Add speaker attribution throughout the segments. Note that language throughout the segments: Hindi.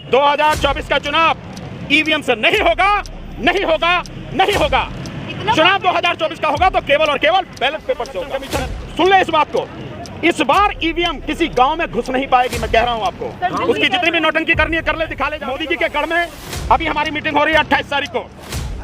Speaker 1: 2024 का चुनाव ईवीएम से नहीं होगा, नहीं होगा, नहीं होगा। चुनाव 2024 का होगा तो केवल और केवल बैलेट पेपर से होगा। सुन ले इस बात को, इस बार ईवीएम किसी गांव में घुस नहीं पाएगी, मैं कह रहा हूं आपको। उसकी जितनी भी नौटंकी करनी है कर ले, दिखा ले। मोदी जी के गढ़ में अभी हमारी मीटिंग हो रही है 28 तारीख को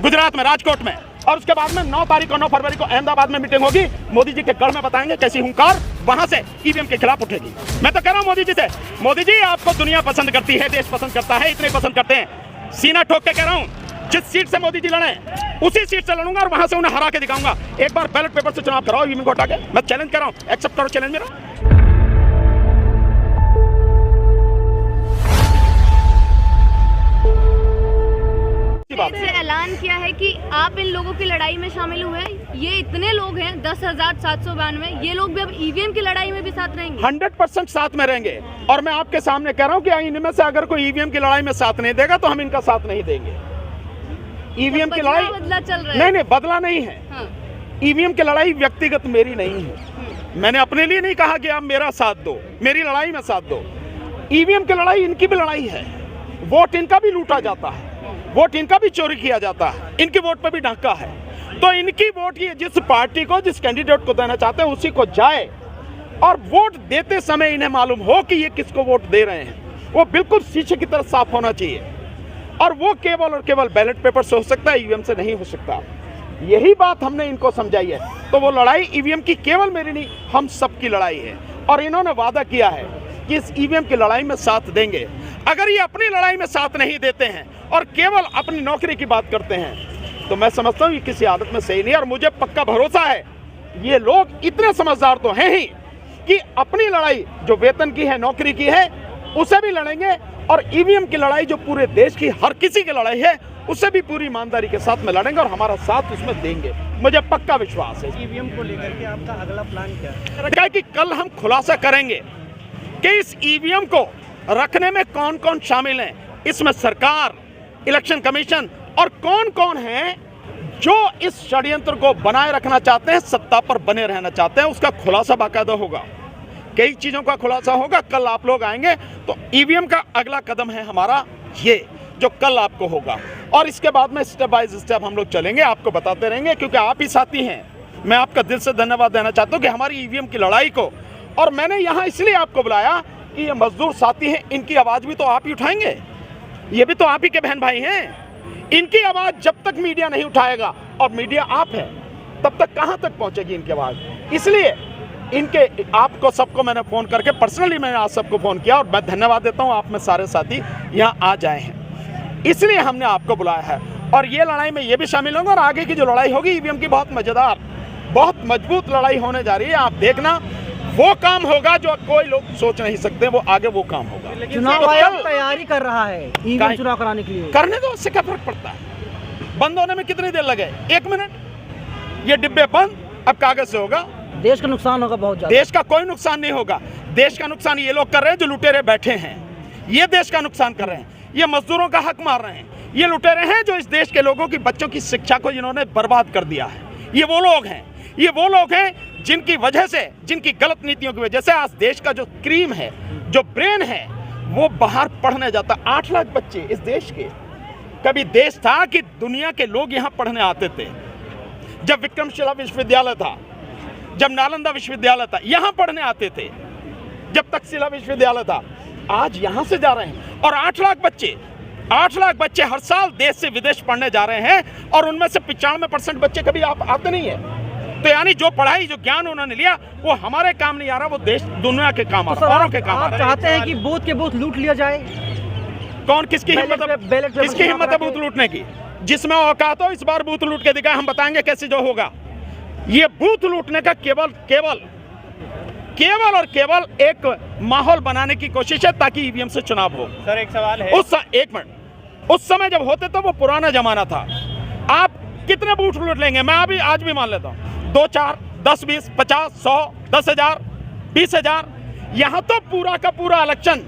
Speaker 1: गुजरात में, राजकोट में, और उसके बाद में 9 तारीख को 9 फरवरी को अहमदाबाद में मीटिंग होगी। मोदी जी के गढ़ में बताएंगे कैसी हुंकार वहां से ईवीएम के खिलाफ उठेगी। मैं तो कह रहा हूं मोदी जी से, मोदी जी आपको दुनिया पसंद करती है, देश पसंद करता है, इतने पसंद करते हैं। सीना ठोक के कह रहा हूं, जिस सीट से मोदी जी लड़े उसी सीट से लड़ूंगा और वहां से उन्हें हरा के दिखाऊंगा। एक बार बैलेट पेपर से चुनाव कराओ ईवीएम को हटा के। मैं चैलेंज कर रहा हूं, एक्सेप्ट करो चैलेंज मेरा।
Speaker 2: से ऐलान किया है कि आप इन लोगों की लड़ाई में शामिल हुए। ये इतने लोग हैं 10,792, ये लोग भी अब ईवीएम की लड़ाई में भी साथ रहेंगे।
Speaker 1: 100% साथ में रहेंगे। और मैं आपके सामने कह रहा हूं कि इनमें से अगर कोई ईवीएम की लड़ाई में साथ नहीं देगा तो हम इनका साथ नहीं देंगे। ईवीएम की लड़ाई
Speaker 2: बदला चल रहा है।
Speaker 1: नहीं, बदला नहीं है।
Speaker 2: हाँ।
Speaker 1: ईवीएम की लड़ाई व्यक्तिगत मेरी नहीं है। मैंने अपने लिए नहीं कहा कि आप मेरा साथ दो, मेरी लड़ाई में साथ दो। ईवीएम की लड़ाई इनकी भी लड़ाई है। वोट इनका भी लूटा जाता है, वोट इनका भी चोरी किया जाता है, इनकी वोट पे भी डाका है। तो इनकी वोट ये जिस पार्टी को, जिस कैंडिडेट को देना चाहते हैं उसी को जाए, और वोट देते समय इन्हें मालूम हो कि ये किसको वोट दे रहे हैं। वो बिल्कुल शीशे की तरह साफ होना चाहिए, और वो केवल और केवल बैलेट पेपर से हो सकता है, ईवीएम से नहीं हो सकता। यही बात हमने इनको समझाई है। तो वो लड़ाई ईवीएम की केवल मेरी नहीं, हम सबकी लड़ाई है। और इन्होंने वादा किया है कि इस ईवीएम की लड़ाई में साथ देंगे। अगर ये अपनी लड़ाई में साथ नहीं देते हैं और केवल अपनी नौकरी की बात करते हैं तो मैं समझता हूँ ये किसी हालत में सही नहीं। और मुझे पक्का भरोसा है ये लोग इतने समझदार तो हैं ही कि अपनी लड़ाई जो वेतन की है, नौकरी की है, उसे भी लड़ेंगे, और ईवीएम की लड़ाई जो पूरे देश की हर किसी की लड़ाई है उसे भी पूरी ईमानदारी के साथ में लड़ेंगे और हमारा साथ उसमें देंगे। मुझे पक्का विश्वास है।
Speaker 3: ईवीएम को लेकर के आपका अगला प्लान क्या है?
Speaker 1: क्या कि कल हम खुलासा करेंगे कि इस ईवीएम को रखने में कौन कौन शामिल है। इसमें सरकार, इलेक्शन कमीशन और कौन कौन है जो इस षड्यंत्र को बनाए रखना चाहते हैं, सत्ता पर बने रहना चाहते हैं, उसका खुलासा बाकायदा होगा। कई चीजों का खुलासा होगा। कल आप लोग आएंगे तो ईवीएम का अगला कदम है हमारा ये, जो कल आपको होगा। और इसके बाद में स्टेप बाय स्टेप हम लोग चलेंगे, आपको बताते रहेंगे, क्योंकि आप ही साथी हैं। मैं आपका दिल से धन्यवाद देना चाहता हूँ कि हमारी ईवीएम की लड़ाई को, और मैंने यहाँ इसलिए आपको बुलाया कि ये मजदूर साथी हैं, इनकी आवाज़ भी तो आप ही उठाएंगे। ये भी तो आप ही के बहन भाई हैं। इनकी आवाज़ जब तक मीडिया नहीं उठाएगा, और मीडिया आप है, तब तक कहाँ तक पहुँचेगी इनकी आवाज़। इसलिए इनके आपको सबको मैंने फ़ोन करके पर्सनली मैंने आज सबको फ़ोन किया, और मैं धन्यवाद देता हूँ आप में सारे साथी यहाँ आ जाए हैं, इसलिए हमने आपको बुलाया है। और ये लड़ाई में ये भी शामिल होंगे, और आगे की जो लड़ाई होगी ईवीएम की बहुत मज़ेदार, बहुत मजबूत लड़ाई होने जा रही है। आप देखना, वो काम होगा जो कोई लोग सोच नहीं सकते, वो आगे वो काम होगा।
Speaker 3: चुनाव आयोग तैयारी कर रहा है ईवीएम चुनाव कराने के लिए।
Speaker 1: करने दो, उससे क्या फर्क पड़ता है। बंद होने में कितनी देर लगे? 1 मिनट। ये डिब्बे बंद, अब कागज से होगा।
Speaker 3: देश का नुकसान होगा बहुत ज्यादा।
Speaker 1: देश का कोई नुकसान नहीं होगा। देश का नुकसान ये लोग कर रहे हैं जो लुटेरे बैठे हैं। ये देश का नुकसान कर रहे हैं, ये मजदूरों का हक मार रहे हैं। ये लुटेरे हैं जो इस देश के लोगों की, बच्चों की शिक्षा को जिन्होंने बर्बाद कर दिया है। ये वो लोग हैं, ये वो लोग हैं जिनकी वजह से, जिनकी गलत नीतियों की वजह से आज देश का जो क्रीम है, जो ब्रेन है, वो बाहर पढ़ने जाता। 8 लाख बच्चे इस देश के। कभी देश था कि दुनिया के लोग यहाँ पढ़ने आते थे। जब विक्रमशिला विश्वविद्यालय था, जब नालंदा विश्वविद्यालय था, यहाँ पढ़ने आते थे। जब तक्षशिला विश्वविद्यालय था, आज यहाँ से जा रहे हैं। और 8 लाख बच्चे हर साल देश से विदेश पढ़ने जा रहे हैं, और उनमें से 95% बच्चे कभी आप आते नहीं है। तो यानी जो पढ़ाई, जो ज्ञान उन्होंने लिया, वो हमारे काम नहीं आ रहा, वो देश दुनिया के काम आ रहा है, औरों के काम आ रहा है।
Speaker 3: चाहते हैं कि बूथ के बूथ लूट लिया जाए?
Speaker 1: कौन, किसकी हिम्मत है बूथ लूटने की? जिसमें औकात हो इस बार बूथ लूट के दिखाए, हम बताएंगे कैसे जो होगा। ये बूथ लूटने का केवल और केवल एक माहौल बनाने की कोशिश है ताकि ईवीएम से चुनाव हो।
Speaker 4: सर एक सवाल है,
Speaker 1: एक मिनट, उस समय जब होते तो वो पुराना जमाना था। आप कितने बूथ लूट लेंगे? मैं अभी आज भी मान लेता हूँ 2, 4, 10, 20, 50, 100, 10,000, 20,000। यहाँ तो पूरा का पूरा इलेक्शन,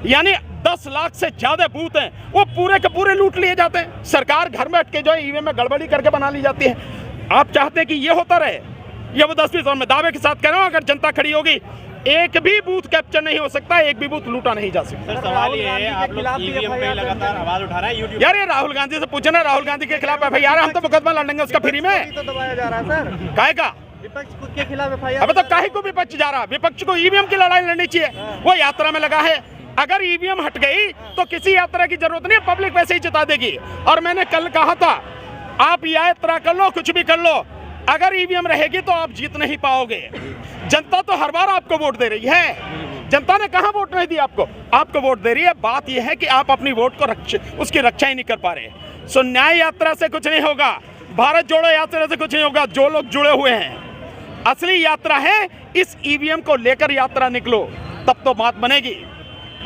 Speaker 1: यानी 10 लाख से ज्यादा बूथ हैं, वो पूरे के पूरे लूट लिए जाते हैं। सरकार घर में अटके जो है ईवीएम में गड़बड़ी करके बना ली जाती है। आप चाहते हैं कि ये होता रहे? ये वो 10-20 और मैं दावे के साथ कह रहा हूँ, अगर जनता खड़ी होगी एक भी बूथ कैप्चर नहीं हो सकता, एक भी बूथ लूटा नहीं जा सकता।
Speaker 4: सर सवाल ये है, आप लोग ईवीएम पे लगातार आवाज उठा रहे हैं यूट्यूब।
Speaker 1: यार ये राहुल गांधी से पूछना, राहुल गांधी के खिलाफ FIR, हम तो मुकदमा लड़ेंगे उसका फ्री में।
Speaker 3: तो दबाया जा रहा है सर,
Speaker 1: काहे का?
Speaker 3: विपक्ष खुद के खिलाफ FIR।
Speaker 1: अब तो काहे को विपक्ष जा रहा? विपक्ष को ईवीएम की लड़ाई लड़नी चाहिए, वो यात्रा में लगा है। अगर ईवीएम हट गई तो किसी यात्रा की जरूरत नहीं, पब्लिक वैसे ही जिता देगी। और मैंने कल कहा था, आप यात्रा कर लो, कुछ भी कर लो, अगर ईवीएम रहेगी तो आप जीत नहीं पाओगे। जनता तो हर बार आपको वोट दे रही है, जनता ने कहां वोट नहीं दी आपको? आपको वोट दे रही है। बात यह है कि आप अपनी वोट को उसकी रक्षा ही नहीं कर पा रहे। सो न्याय यात्रा से कुछ नहीं होगा, भारत जोड़ो यात्रा से कुछ नहीं होगा। जो लोग जुड़े हुए हैं, असली यात्रा है, इस ईवीएम को लेकर यात्रा निकलो, तब तो बात बनेगी।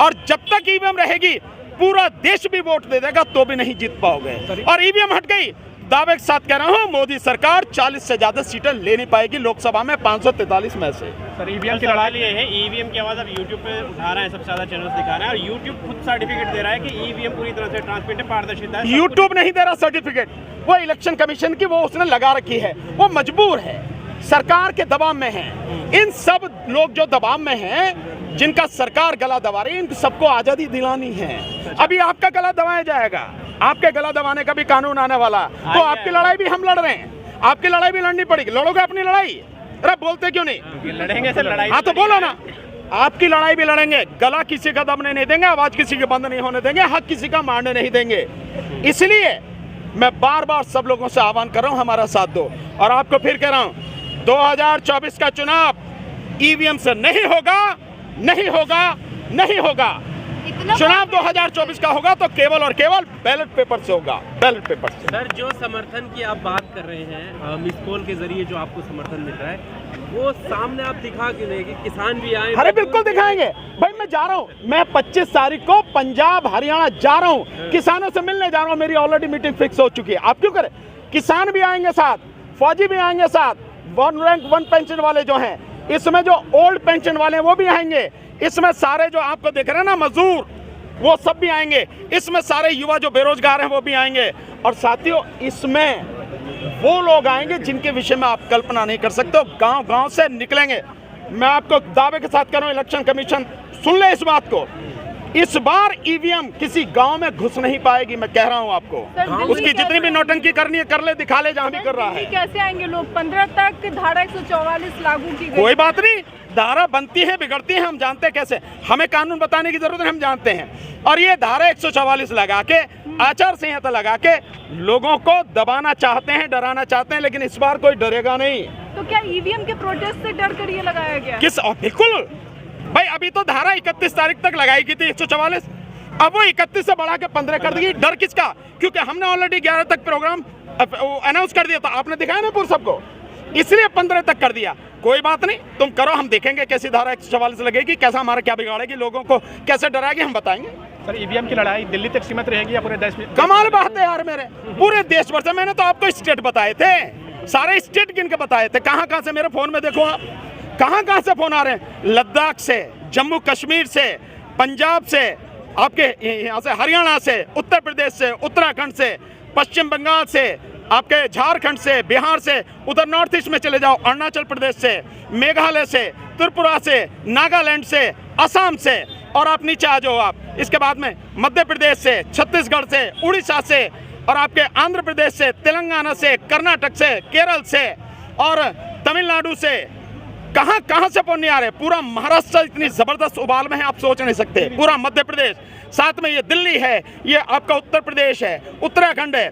Speaker 1: और जब तक ईवीएम रहेगी, पूरा देश भी वोट दे देगा तो भी नहीं जीत पाओगे। और ईवीएम हट गई, दावे के साथ कह रहा हूं, मोदी सरकार 40 से ज्यादा सीटें ले नहीं पाएगी लोकसभा में, 543 में से।
Speaker 4: सर ईवीएम की लड़ाई ये है, ईवीएम की आवाज अब यूट्यूब पे उठा रहे हैं, सबसे ज्यादा चैनल्स दिखा रहे हैं, और यूट्यूब खुद सर्टिफिकेट दे रहा है कि ईवीएम पूरी तरह से ट्रांसपेरेंट है, पारदर्शिता है।
Speaker 1: यूट्यूब नहीं दे रहा सर्टिफिकेट, वो इलेक्शन कमीशन की वो उसने लगा रखी है, वो मजबूर है, सरकार के दबाव में है। इन सब लोग जो दबाव में हैं, जिनका सरकार गला दबा रही है, इन सबको आजादी दिलानी है। अभी आपका गला दबाया जाएगा, आपके गला दबाने का भी कानून आने वाला, तो आपकी लड़ाई भी हम लड़ रहे हैं, आपकी लड़ाई भी लड़नी पड़ेगी। लड़ोगे अपनी लड़ाई? अरे बोलते क्यों नहीं?
Speaker 4: लड़ेंगे सर लड़ाई।
Speaker 1: हाँ तो बोलो ना, आपकी लड़ाई भी लड़ेंगे, गला किसी का दबने नहीं देंगे, आवाज किसी के बंद नहीं होने देंगे, हक किसी का मारने नहीं देंगे। इसलिए मैं बार बार सब लोगों से आह्वान कर रहा हूं, हमारा साथ दो। और आपको फिर कह रहा हूं, 2024 का चुनाव ईवीएम से नहीं होगा, नहीं होगा, नहीं होगा। चुनाव 2024 का होगा तो केवल और केवल बैलेट पेपर से होगा, बैलेट पेपर से।
Speaker 5: सर जो समर्थन की आप बात कर रहे हैं, मिस कॉल के जरिए जो आपको समर्थन मिल रहा है, वो सामने आप दिखा क्यों नहीं कि किसान भी आए?
Speaker 1: अरे बिल्कुल दिखाएंगे भाई, मैं जा रहा हूँ, मैं 25 तारीख को पंजाब हरियाणा जा रहा हूँ, किसानों से मिलने जा रहा हूँ, मेरी ऑलरेडी मीटिंग फिक्स हो चुकी है। आप क्यों करें? किसान भी आएंगे साथ, फौजी भी आएंगे साथ, 1 रैंक 1 पेंशन वाले जो हैं, इसमें जो ओल्ड पेंशन वाले हैं वो भी आएंगे, इसमें सारे जो आपको देख रहे हैं ना मजदूर, वो सब भी आएंगे, इसमें सारे युवा जो बेरोजगार हैं वो भी आएंगे। और साथियों, इसमें वो लोग आएंगे जिनके विषय में आप कल्पना नहीं कर सकते, गांव गांव से निकलेंगे। मैं आपको दावे के साथ कह रहा हूं, इलेक्शन कमीशन सुन ले इस बात को, इस बार ईवीएम किसी गांव में घुस नहीं पाएगी, मैं कह रहा हूं आपको। उसकी जितनी भी नौटंकी करनी है कर ले, दिखा ले जहां भी कर रहा है।
Speaker 6: कैसे आएंगे लोग? 15 तक धारा 144 लागू की गई।
Speaker 1: कोई बात नहीं, धारा बनती है बिगड़ती है, हम जानते हैं कैसे, हमें कानून बताने की जरूरत है, हम जानते हैं। और ये धारा 144 लगा के, आचार संहिता लगा के लोगों को दबाना चाहते हैं, डराना चाहते हैं, लेकिन इस बार कोई डरेगा नहीं।
Speaker 6: तो क्या ईवीएम के प्रोटेस्ट से डर कर ये लगाया गया?
Speaker 1: किस? बिल्कुल भाई, अभी तो धारा 31 तारीख तक लगाई गई थी 144, अब वो 31 से बढ़ा के 15 कर दी। डर किसका? क्योंकि हमने ऑलरेडी 11 तक प्रोग्राम अनाउंस कर दिया था, आपने दिखाया ना पूर्व सबको, इसलिए 15 तक कर दिया। कोई बात नहीं, तुम करो, हम देखेंगे कैसी धारा 144 लगेगी, कैसा हमारा क्या बिगाड़ेगी, लोगों को कैसे डराएगी, हम बताएंगे।
Speaker 4: सर ईवीएम की लड़ाई दिल्ली तक सीमित रहेगी या पूरे देश में?
Speaker 1: कमाल बात है यार, मेरे पूरे देश भर से। मैंने तो आपको स्टेट बताए थे, सारे स्टेट गिन के बताए थे, कहां कहां से, मेरे फोन में देखो आप, कहां कहां से फोन आ रहे हैं। लद्दाख से, जम्मू कश्मीर से, पंजाब से, आपके यहाँ से हरियाणा से, उत्तर प्रदेश से, उत्तराखंड से, पश्चिम बंगाल से, आपके झारखंड से, बिहार से, उधर नॉर्थ ईस्ट में चले जाओ, अरुणाचल प्रदेश से, मेघालय से, त्रिपुरा से, नागालैंड से, असम से, और आप नीचे आ जाओ आप, इसके बाद में मध्य प्रदेश से, छत्तीसगढ़ से, उड़ीसा से, और आपके आंध्र प्रदेश से, तेलंगाना से, कर्नाटक से, केरल से और तमिलनाडु से, कहां कहां से फोन नहीं आ रहे। पूरा महाराष्ट्र इतनी जबरदस्त उबाल में है, आप सोच नहीं सकते। पूरा मध्य प्रदेश, साथ में ये दिल्ली है, ये आपका उत्तर प्रदेश है, उत्तराखंड है,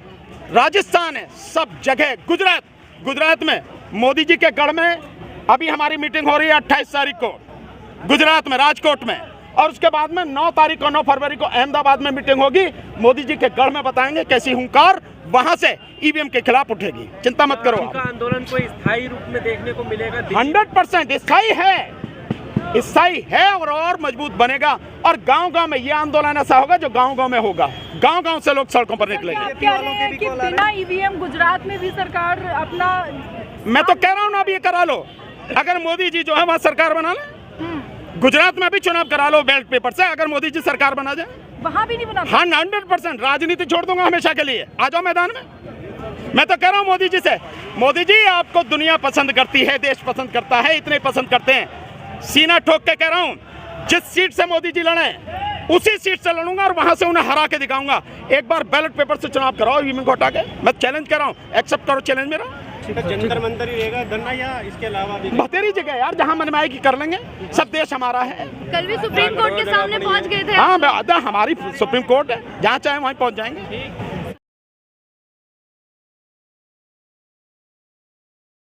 Speaker 1: राजस्थान है, सब जगह, गुजरात में मोदी जी के गढ़ में अभी हमारी मीटिंग हो रही है 28 तारीख को गुजरात में, राजकोट में, और उसके बाद में 9 तारीख को, 9 फरवरी को अहमदाबाद में मीटिंग होगी। मोदी जी के गढ़ में बताएंगे कैसी हुंकार वहां से ईवीएम के खिलाफ उठेगी। चिंता मत करो,
Speaker 5: उनका आंदोलन कोई स्थायी रूप में देखने को मिलेगा?
Speaker 1: 100% स्थायी है और मजबूत बनेगा। और गांव-गांव में ये आंदोलन ऐसा होगा जो गांव-गांव में होगा, गांव-गांव से लोग सड़कों पर निकलेंगे।
Speaker 6: आप कह रहे हैं कि बिना ईवीएम गुजरात में भी सरकार अपना,
Speaker 1: मैं तो कह रहा हूँ ना, अभी ये करा लो, अगर मोदी जी जो है वहाँ सरकार बना ले, गुजरात में भी चुनाव करा लो बैलेट पेपर से, अगर मोदी जी सरकार बना जाए,
Speaker 6: वहाँ भी नहीं बना।
Speaker 1: हाँ 100% राजनीति छोड़ दूंगा हमेशा के लिए, आ जाओ मैदान में। मैं तो कह रहा हूँ मोदी जी से, मोदी जी आपको दुनिया पसंद करती है, देश पसंद करता है, इतने पसंद करते हैं, सीना ठोक के कह रहा हूं, जिस सीट से मोदी जी लड़े उसी सीट से लड़ूंगा और वहां से उन्हें हरा के दिखाऊंगा। एक बार बैलेट पेपर से चुनाव कराओ, ईवीएम को हटा के। मैं चैलेंज कर रहा हूं, एक्सेप्ट करो चैलेंज मेरा।
Speaker 4: जंतर मंतर ही रहेगा धरना या इसके अलावा भी?
Speaker 1: बतेरी जगह यार, जहां मन में आएगी कर लेंगे। सब देश हमारा है।
Speaker 2: कल भी सुप्रीम कोर्ट के सामने पहुंच गए थे।
Speaker 1: हाँ, हमारी सुप्रीम कोर्ट है, जहाँ चाहे वहीं पहुंच जाएंगे।